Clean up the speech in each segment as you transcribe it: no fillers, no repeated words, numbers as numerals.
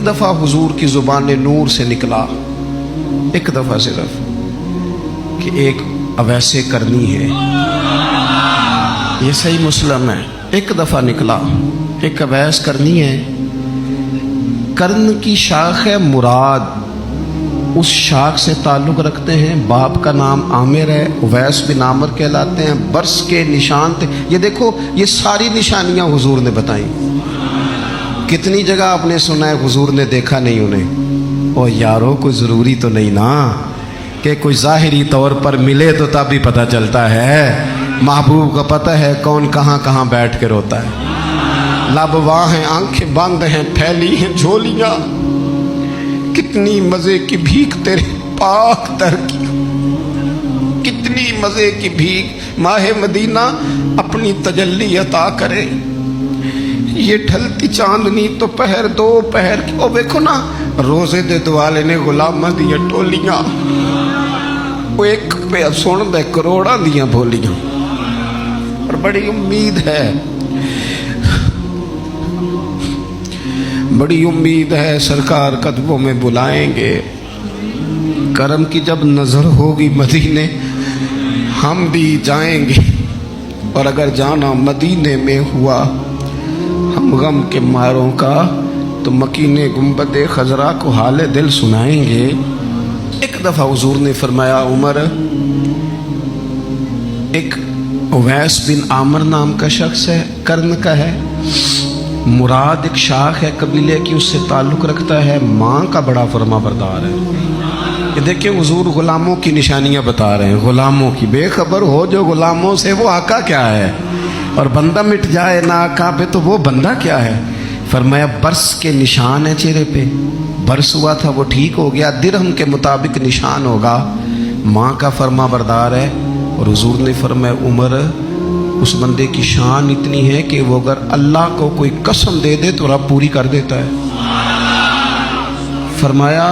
ایک دفعہ حضور کی زبان نور سے نکلا، ایک دفعہ صرف، کہ ایک اویس کرنی ہے، یہ صحیح مسلم ہے، ایک دفعہ نکلا، ایک اویس کرنی ہے۔ کرن کی شاخ ہے مراد، اس شاخ سے تعلق رکھتے ہیں، باپ کا نام عامر ہے، اویس بن عامر کہلاتے ہیں، برس کے نشان تھے۔ یہ دیکھو یہ ساری نشانیاں حضور نے بتائیں۔ کتنی جگہ آپ نے سنا ہے حضور نے دیکھا نہیں انہیں؟ او یارو کوئی ضروری تو نہیں نا کہ کوئی ظاہری طور پر ملے تو تب بھی پتہ چلتا ہے۔ محبوب کا پتہ ہے کون کہاں کہاں بیٹھ کے روتا ہے۔ لب واہ ہیں، آنکھیں بند ہیں، پھیلی ہیں جھولیاں، کتنی مزے کی بھیک تیرے پاک در کی، کتنی مزے کی بھیک ماہ مدینہ اپنی تجلی عطا کرے۔ یہ ڈھلتی چاندنی تو پہر دو پہر کی، او دیکھو نا روزے دے دوالے نے غلاماں دیا ٹولیاں، وہ ایک پہ سن دے کروڑاں دیا بولیاں، اور بڑی امید ہے، بڑی امید ہے سرکار قدموں میں بلائیں گے۔ کرم کی جب نظر ہوگی مدینے ہم بھی جائیں گے، اور اگر جانا مدینے میں ہوا ہم غم کے ماروں کا تو مکین گنبد خضرا کو حال دل سنائیں گے۔ ایک دفعہ حضور نے فرمایا عمر، ایک اویس بن عامر نام کا شخص ہے، کرن کا ہے، مراد ایک شاخ ہے قبیلے کی، اس سے تعلق رکھتا ہے، ماں کا بڑا فرما بردار ہے۔ یہ دیکھیں حضور غلاموں کی نشانیاں بتا رہے ہیں، غلاموں کی، بے خبر ہو جو غلاموں سے وہ آقا کیا ہے، اور بندہ مٹ جائے نہ آقا پہ تو وہ بندہ کیا ہے۔ فرمایا برس کے نشان ہے چہرے پہ، برس ہوا تھا وہ ٹھیک ہو گیا، درہم کے مطابق نشان ہوگا، ماں کا فرما بردار ہے۔ اور حضور نے فرمایا عمر، اس بندے کی شان اتنی ہے کہ وہ اگر اللہ کو کوئی قسم دے دے تو رب پوری کر دیتا ہے۔ فرمایا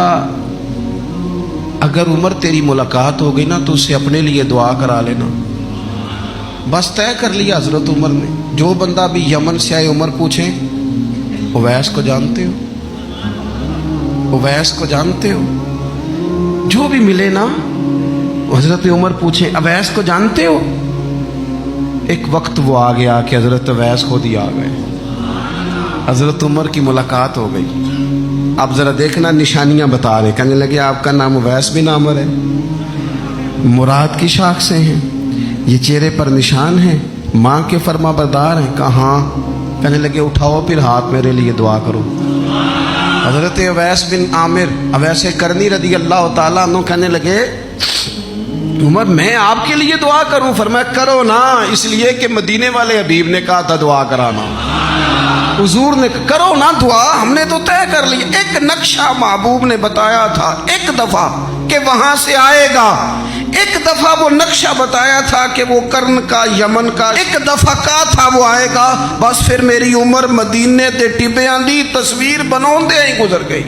اگر عمر تیری ملاقات ہو گئی نا تو اسے اپنے لیے دعا کرا لینا۔ بس طے کر لیا حضرت عمر نے، جو بندہ بھی یمن سے آئے عمر پوچھیں اویس کو جانتے ہو، اویس کو جانتے ہو، جو بھی ملے نا حضرت عمر پوچھیں اویس کو جانتے ہو۔ ایک وقت وہ آ گیا کہ حضرت اویس خود ہی آ گئے، حضرت عمر کی ملاقات ہو گئی۔ اب ذرا دیکھنا نشانیاں بتا رہے، کہنے لگے آپ کا نام اویس بن عامر ہے، مراد کی شاخ سے ہیں، یہ چہرے پر نشان ہیں، ماں کے فرما بردار ہیں، کہاں؟ کہنے لگے اٹھاؤ پھر ہاتھ میرے لیے دعا کرو۔ حضرت اویس بن عامر اویس کرنی رضی اللہ تعالیٰ عنہ کہنے لگے عمر میں آپ کے لیے دعا کروں؟ فرمایا کرو نا، اس لیے کہ مدینے والے حبیب نے کہا تھا دعا کرانا، حضور نے کرو نا دعا، ہم نے تو طے کر لی۔ ایک نقشہ محبوب نے بتایا تھا ایک دفعہ کہ وہاں سے آئے گا، ایک دفعہ وہ نقشہ بتایا تھا کہ وہ کرن کا یمن کا، ایک دفعہ کہا تھا وہ آئے گا، بس پھر میری عمر مدینے تے ٹبیاں دی تصویر بناؤندے ہی گزر گئی۔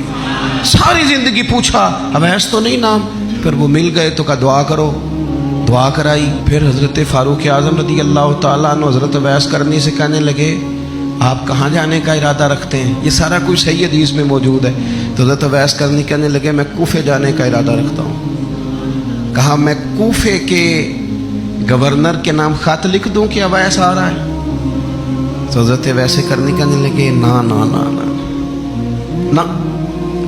ساری زندگی پوچھا اویس تو نہیں نام، پھر وہ مل گئے تو کہا دعا کرو، دعا کرائی۔ پھر حضرت فاروق اعظم رضی اللہ تعالیٰ عنہ حضرت اویس کرنی سے کہنے لگے آپ کہاں جانے کا ارادہ رکھتے ہیں؟ یہ سارا کچھ صحیح حدیث میں موجود ہے۔ تو حضرت اویس کرنی کہنے لگے میں کوفے جانے کا ارادہ رکھتا ہوں۔ کہا میں کوفے کے گورنر کے نام خط لکھ دوں کہ اویس آ رہا ہے؟ تو حضرت اویس کرنی کہنے لگے نا نا نا نا نا،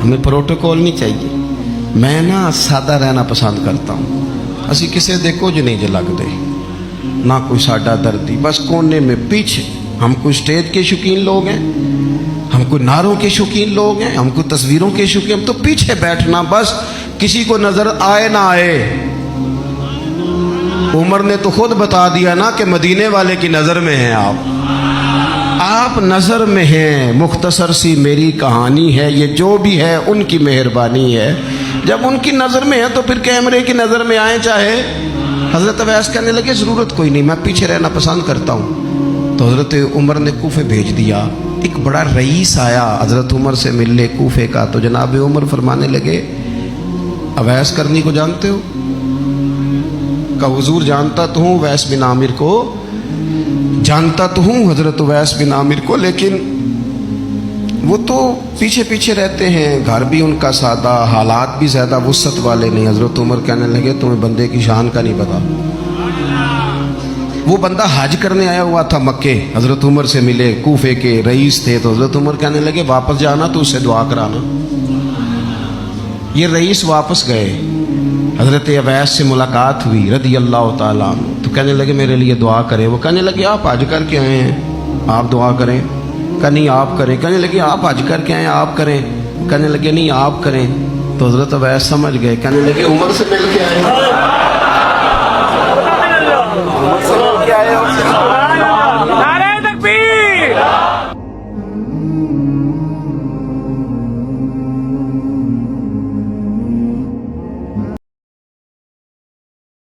ہمیں پروٹوکول نہیں چاہیے، میں نا سادہ رہنا پسند کرتا ہوں، اسی کسے دے کچھ نہیں جے لگ دے، نہ کوئی ساڈا دردی، بس کونے میں پیچھے۔ ہم کوئی سٹیج کے شوقین لوگ ہیں، ہم کوئی نعروں کے شوقین لوگ ہیں، ہم کوئی تصویروں کے شوقین، ہم تو پیچھے بیٹھنا، بس کسی کو نظر آئے نہ آئے۔ عمر نے تو خود بتا دیا نا کہ مدینے والے کی نظر میں ہیں آپ نظر میں ہیں۔ مختصر سی میری کہانی ہے، یہ جو بھی ہے ان کی مہربانی ہے، جب ان کی نظر میں ہے تو پھر کیمرے کی نظر میں آئیں چاہے۔ حضرت اویس کہنے لگے ضرورت کوئی نہیں، میں پیچھے رہنا پسند کرتا ہوں۔ تو حضرت عمر نے کوفے بھیج دیا، ایک بڑا رئیس آیا حضرت عمر سے ملنے کوفے کا، تو جناب عمر فرمانے لگے اویس کرنی کو جانتے ہو؟ کہا حضور جانتا تو ہوں، اویس بن عامر کو جانتا تو ہوں، حضرت اویس بن عامر کو، لیکن وہ تو پیچھے پیچھے رہتے ہیں، گھر بھی ان کا سادہ، حالات بھی زیادہ وسعت والے نہیں۔ حضرت عمر کہنے لگے تمہیں بندے کی شان کا نہیں پتا۔ وہ بندہ حج کرنے آیا ہوا تھا مکے، حضرت عمر سے ملے، کوفے کے رئیس تھے، تو حضرت عمر کہنے لگے واپس جانا تو اس سے دعا کرانا۔ یہ رئیس واپس گئے، حضرت اویس سے ملاقات ہوئی رضی اللہ تعالیٰ عنہ، تو کہنے لگے میرے لیے دعا کریں۔ وہ کہنے لگے آپ حج کر کے آئے ہیں، آپ دعا کریں۔ کہ نہیں آپ کریں۔ کہنے لگے آپ حج کر کے آئے ہیں، آپ کریں۔ کہنے لگے نہیں آپ کریں۔ تو حضرت اویس سمجھ گئے، کہنے لگے عمر سے مل کے آئے ہیں۔